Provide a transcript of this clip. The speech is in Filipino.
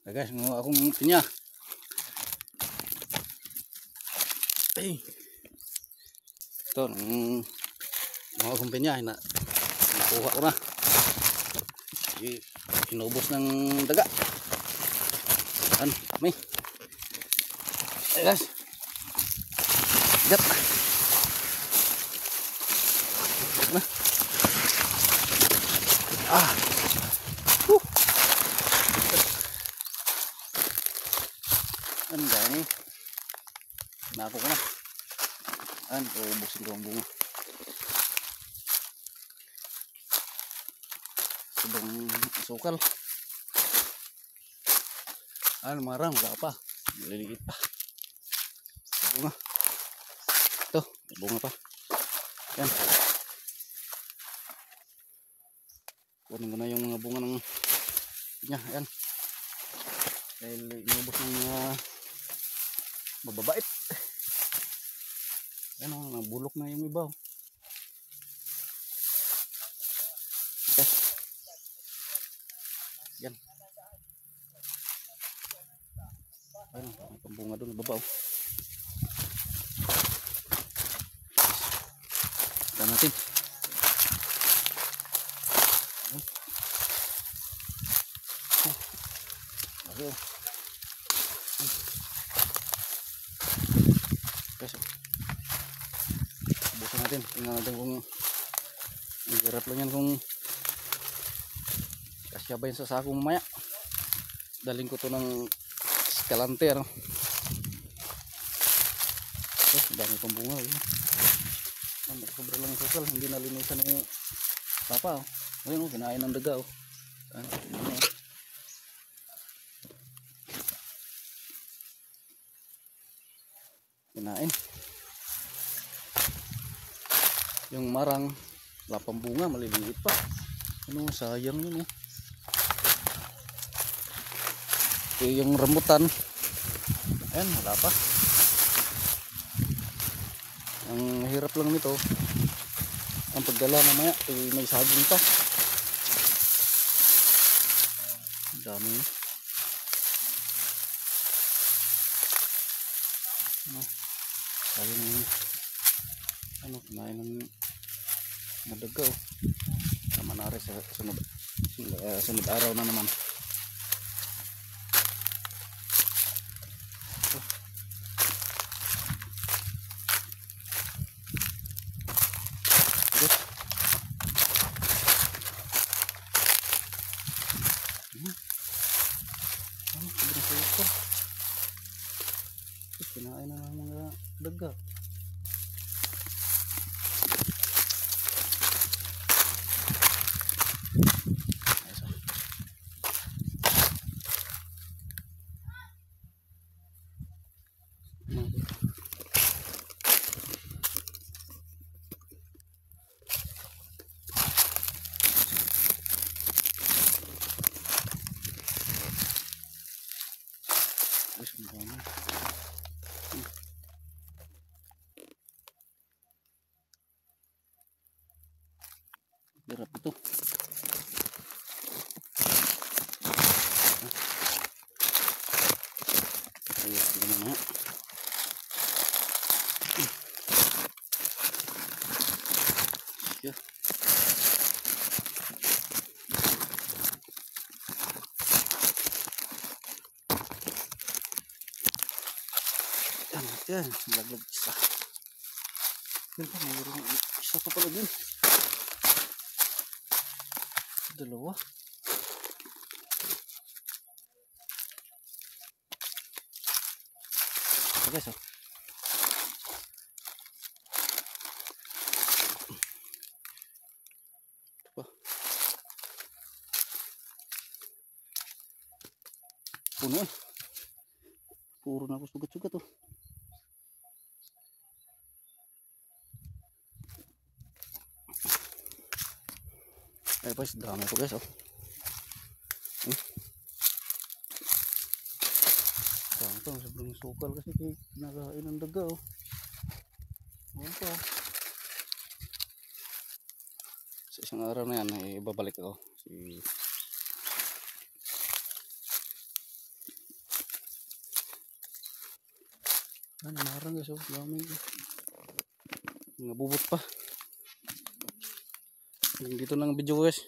Guys, mga akong pinya. Ay. Ito, mga akong pinya. Nakuha ko na. Inubos ng daga. May. Ay guys. Gat. Na. Ang dami. Nako ko na. Ubusin ko ang bunga. Subang sukal. Marang wala pa. Maliliit pa. Bunga. Ito, bunga pa. Yan. Kunin ko na yung mga bunga ng niya. Yan. Dahil inubos ng mga mababait. Yan o, nabulok na yung ibaw. Okay. Yan. Ayun, ang pambunga doon, nababaw. Ito natin. Okay. Okay. Bukan natin. Tingnan natin kung hirap lang yan kung kasya ba yun sa sako mamaya. Daling ko to ng Escalante, ano. Dami pang bunga. Sobrang lang sukal. Hindi nalinisan ng papa. Ayun, kinain ng daga. Kinain. Yung marang wala pang bunga, maliliit pa. Ano, sayang yun eh. Yung rambutan, ayan, wala pa. Ang hirap lang nito, ang pagdala mamaya may saging pa. Dami. Sayang, kumain ng madaga. Tama na rin sa sunod araw na naman. Kinain na ng mga daga. Hirap ito. Ayos din naman. Yan, laglag isa. Yan pa, mayroon isa pa pala din. Dalawa. Ito guys, oh. Ito pa. Puno eh. Puro na ako sugat-sugat, oh. Ay pa, dami ko guys, oh. Ito, sobrang sukal kasi nakain ng daga, oh. Ito. Sa isang araw na yan, ibabalik ako. Ano, marang guys, oh. Dami. Mga bubot pa. Hanggang dito lang ang video ko guys.